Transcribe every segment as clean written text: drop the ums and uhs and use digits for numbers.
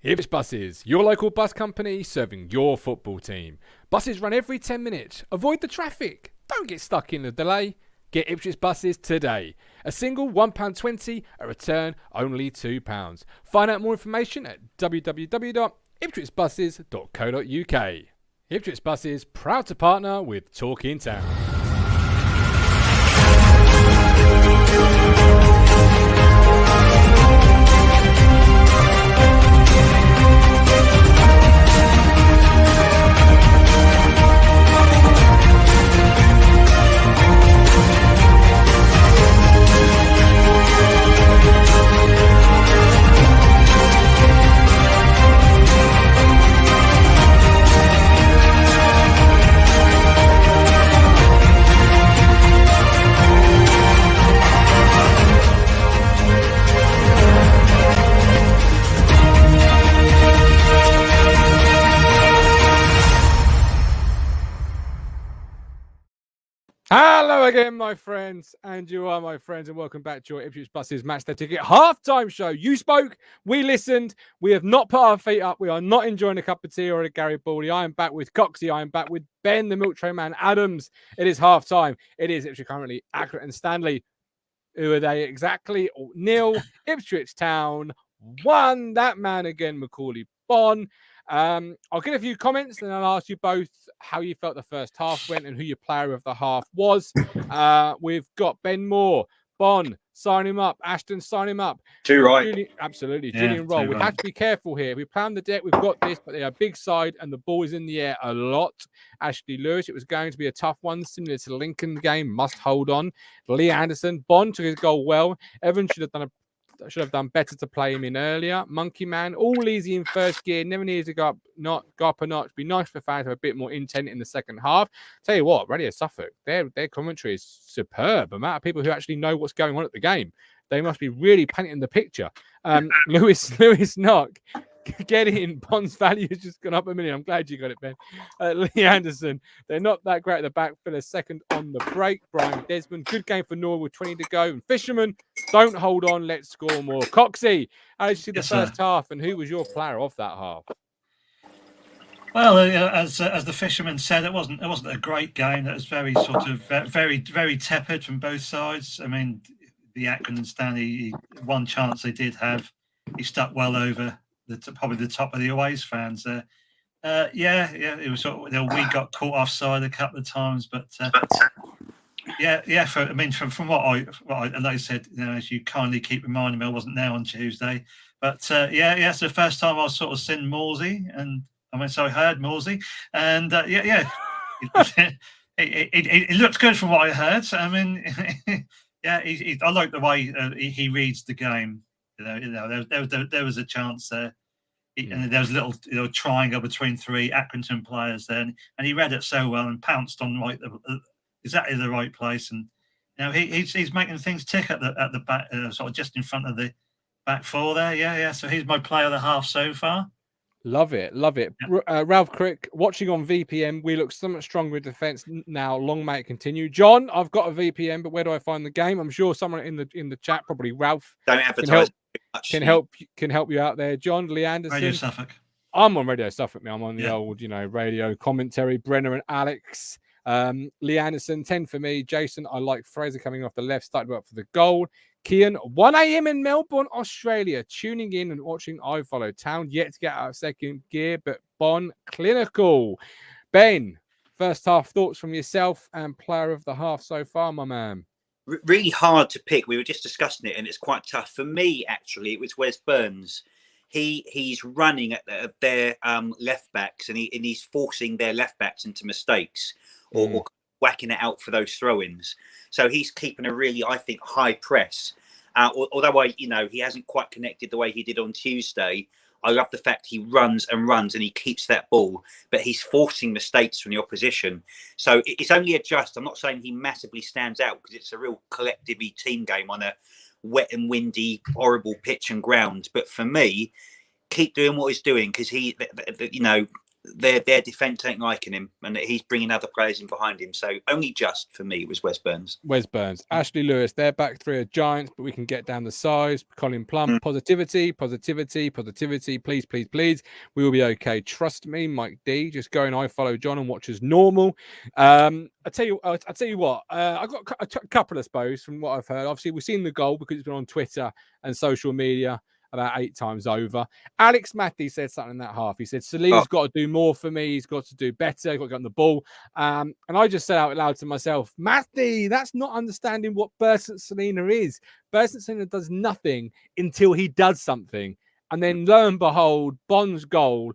Ipswich Buses, your local bus company serving your football team. Buses run every 10 minutes. Avoid the traffic. Don't get stuck in the delay. Get Ipswich Buses today. A single £1.20, a return only £2. Find out more information at www.ipswichbuses.co.uk. Ipswich Buses, proud to partner with Talking Town. Hello again, my friends, and you are my friends, and welcome back to your Ipswich Buses Matchday Ticket halftime show. You spoke, we listened, we have not put our feet up, we are not enjoying a cup of tea or a Gary Baldy. I am back with Coxie, I am back with Ben, the Milktray Man Adams. It is halftime. It is Ipswich currently Accrington Stanley. Who are they exactly? 0, Ipswich Town 1. That man again, Macaulay Bon. I'll get a few comments and I'll ask you both how you felt the first half went and who your player of the half was. We've got Ben Moore, Bon, sign him up. Ashton, sign him up. Too right. Absolutely. Julian Roll. We have to be careful here. We plan the deck. We've got this, but they are big side and the ball is in the air a lot. Ashley Lewis, it was going to be a tough one, similar to the Lincoln game. Must hold on. Lee Anderson, Bon took his goal well. Evan should have done better to play him in earlier. Monkey Man, all easy in first gear. Never needs to go up a notch. Be nice for fans to have a bit more intent in the second half. Tell you what, Radio Suffolk, their commentary is superb. The amount of people who actually know what's going on at the game. They must be really painting the picture. Lewis Knock, get in. Bond's value has just gone up a million. I'm glad you got it, Ben. Lee Anderson, they're not that great at the back. Filler second on the break. Brian Desmond, good game for Norwood with 20 to go. And Fisherman, don't hold on. Let's score more. Coxie, how did you see the first half, and who was your player of that half? Well, as the Fisherman said, it wasn't a great game. It was very sort of very tepid from both sides. I mean, the Accrington Stanley, one chance they did have, he stuck well over probably the top of the Oasis fans there. It was sort of, we got caught offside a couple of times, but from what I like I said, as you kindly keep reminding me, I wasn't there on Tuesday, but so the first time I sort of seen Morsey, and I heard Morsey, and it looked good from what I heard. So, I mean, I like the way he reads the game. There was a chance there. And there was a little triangle between three Accrington players there, and he read it so well and pounced on exactly the right place. And he's making things tick at the back, sort of just in front of the back four there. So he's my player of the half so far. Love it. Yeah. Ralph Crick, watching on VPN, we look so much stronger in defence now. Long may it continue. John, I've got a VPN, but where do I find the game? I'm sure someone in the chat, probably Ralph, don't advertise. Can help you out there. John, Lee Anderson. Radio Suffolk. I'm on Radio Suffolk now. I'm on the old, radio commentary. Brenner and Alex. Lee Anderson, 10 for me. Jason, I like Fraser coming off the left, started up for the goal. Kian, 1 a.m. in Melbourne, Australia, tuning in and watching I Follow Town. Yet to get out of second gear, but Bon, clinical. Ben, first half thoughts from yourself and player of the half so far, my man. Really hard to pick. We were just discussing it, and it's quite tough for me. Actually, it was Wes Burns. He's running at their left backs, and he's forcing their left backs into mistakes or whacking it out for those throw-ins. So he's keeping a really, I think, high press. Although he hasn't quite connected the way he did on Tuesday. I love the fact he runs and he keeps that ball, but he's forcing mistakes from the opposition. So it's only a just. I'm not saying he massively stands out because it's a real collective team game on a wet and windy, horrible pitch and ground. But for me, keep doing what he's doing because their defence ain't liking him, and that he's bringing other players in behind him. So only just for me it was Wes Burns. Wes Burns, Ashley Lewis, their back three are giants, but we can get down the size. Colin Plum, positivity. Please. We will be okay. Trust me, Mike D. Just go and I follow John and watch as normal. I tell you what. I got a couple, I suppose, from what I've heard. Obviously, we've seen the goal because it's been on Twitter and social media about 8 times over. Alex Matthew said something in that half. He said, Salina's got to do more for me. He's got to do better. He's got to get on the ball. And I just said out loud to myself, Matthew, that's not understanding what Bursant Salina is. Bursant Salina does nothing until he does something. And then lo and behold, Bond's goal,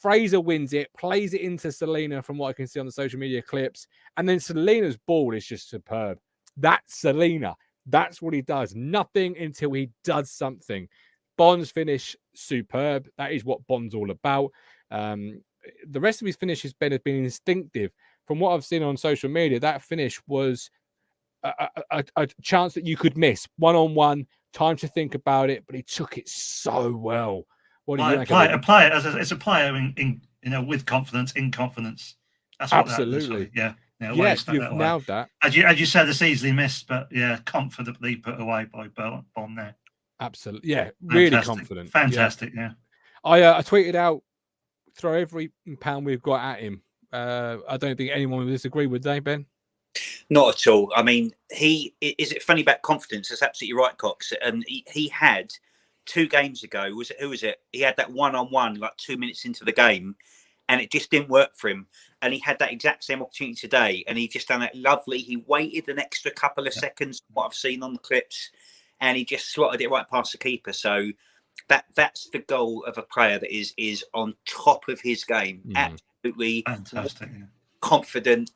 Fraser wins it, plays it into Salina from what I can see on the social media clips. And then Salina's ball is just superb. That's Salina. That's what he does. Nothing until he does something. Bond's finish, superb. That is what Bond's all about. The rest of his finishes, Ben, has been instinctive. From what I've seen on social media, that finish was a chance that you could miss. One-on-one, time to think about it, but he took it so well. What do you think? Apply it as a player in with confidence, in confidence. That's what absolutely. That is. Yes, you've nailed that. As you said, it's easily missed, but confidently put away by Bond there. Absolutely, yeah, really Fantastic. Confident. Fantastic, yeah. I tweeted out, throw every pound we've got at him. I don't think anyone would disagree, would they, Ben? Not at all. I mean, is it funny about confidence? That's absolutely right, Cox. And he had 2 games ago. Who was it? He had that one-on-one like 2 minutes into the game, and it just didn't work for him. And he had that exact same opportunity today, and he just done that lovely. He waited an extra couple of seconds, what I've seen on the clips, and he just slotted it right past the keeper. So that's the goal of a player that is on top of his game. Absolutely fantastic, confident.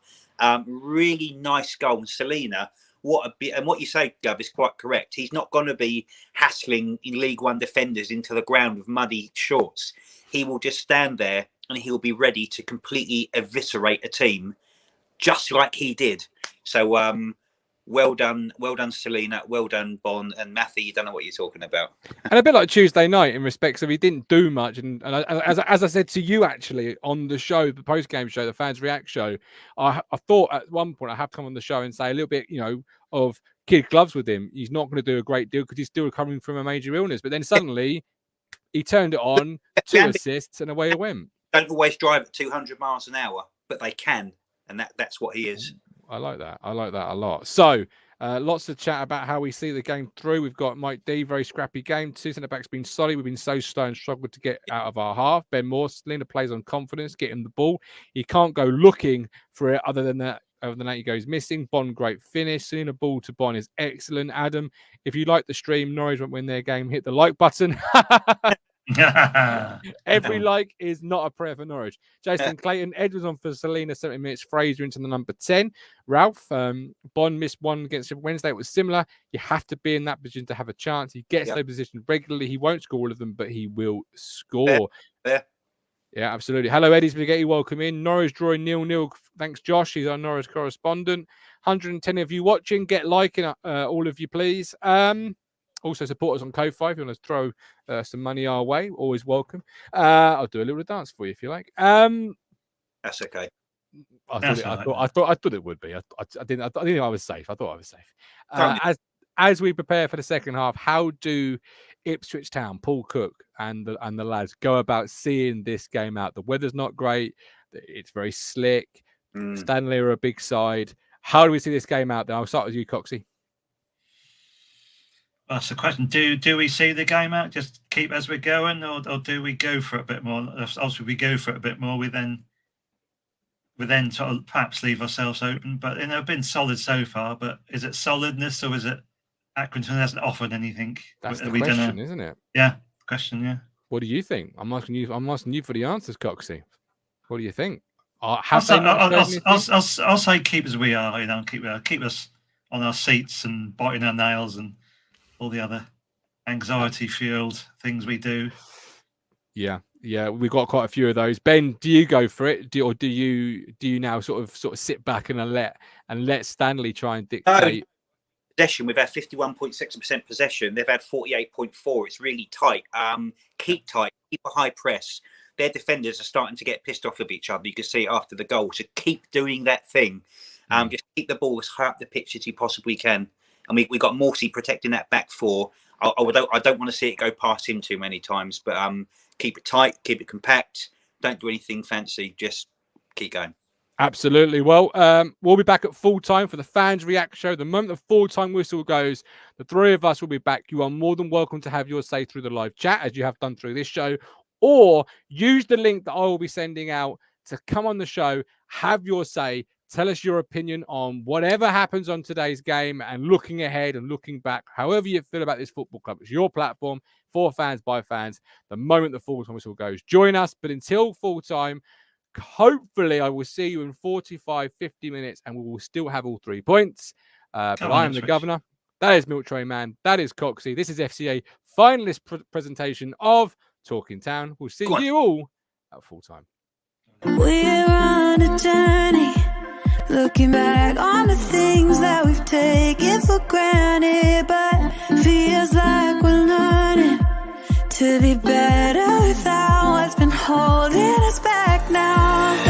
Really nice goal. And Salina, what you say, Gov, is quite correct. He's not going to be hassling in League One defenders into the ground with muddy shorts. He will just stand there and he'll be ready to completely eviscerate a team, just like he did. So, well done, Salina. Well done, Bond and Matthew. You don't know what you're talking about. And a bit like Tuesday night in respects of he didn't do much. And as I said to you actually on the show, the post game show, the Fans React show, I thought at one point I have to come on the show and say a little bit, of kid gloves with him. He's not going to do a great deal because he's still recovering from a major illness. But then suddenly he turned it on, 2 assists, and away it went. Don't always drive at 200 miles an hour, but they can, and that's what he is. I like that. I like that a lot. So, lots of chat about how we see the game through. We've got Mike D, very scrappy game. 2 centre-backs been solid. We've been so slow and struggled to get out of our half. Ben Moore, Salina plays on confidence, get him the ball. He can't go looking for it other than that. Other than that, he goes missing. Bond, great finish. Salina ball to Bond is excellent. Adam, if you like the stream, Norwich won't win their game. Hit the like button. Every like is not a prayer for Norwich. Jason Clayton, Edwards on for Salina, 70 minutes. Fraser into the number 10. Ralph, Bond missed one against Wednesday. It was similar. You have to be in that position to have a chance. He gets those positions regularly. He won't score all of them, but he will score. Yeah, absolutely. Hello, Eddie Spaghetti. Welcome in. Norwich drawing 0-0. Thanks, Josh. He's our Norwich correspondent. 110 of you watching. Get liking, all of you, please. Also, support us on Ko-Fi if you want to throw some money our way. Always welcome. I'll do a little dance for you if you like. That's okay. I thought it would be. I didn't know I was safe. I thought I was safe. As we prepare for the second half, how do Ipswich Town, Paul Cook, and the lads go about seeing this game out? The weather's not great. It's very slick. Stanley are a big side. How do we see this game out? Then I'll start with you, Coxie. That's the question. Do we see the game out? Just keep as we're going, or do we go for it a bit more? Obviously, we go for it a bit more. We then sort of perhaps leave ourselves open. But they've been solid so far. But is it solidness, or is it Accrington hasn't offered anything? That's the question, isn't it? Yeah, question. Yeah. What do you think? I'm asking you for the answers, Coxie. What do you think? I'll say keep as we are. Keep us on our seats and biting our nails and all the other anxiety-fueled things we do. Yeah, we've got quite a few of those. Ben, do you go for it, or do you now sort of sit back and let Stanley try and dictate? Possession, we've had 51.6% possession. They've had 48.4%. It's really tight. Keep tight. Keep a high press. their defenders are starting to get pissed off with each other. You can see it after the goal. So keep doing that thing. Just keep the ball as high up the pitch as you possibly can. And we got Morsey protecting that back four. I don't want to see it go past him too many times, but keep it tight, keep it compact. Don't do anything fancy. Just keep going. Absolutely. Well, we'll be back at full time for the Fans React show. The moment the full-time whistle goes, the three of us will be back. You are more than welcome to have your say through the live chat, as you have done through this show, or use the link that I will be sending out to come on the show, have your say, tell us your opinion on whatever happens on today's game, and looking ahead and looking back, however you feel about this football club. It's your platform for fans by fans. The moment the full-time whistle goes, join us. But until full-time, hopefully I will see you in 45, 50 minutes, and we will still have all 3 points. But I am the governor. That is Milktray Man. That is Coxie. This is FCA finalist presentation of Talking Town. We'll see you all at full time. We're on a journey, looking back on the things that we've taken for granted, but feels like we're learning to be better without what's been holding us back now.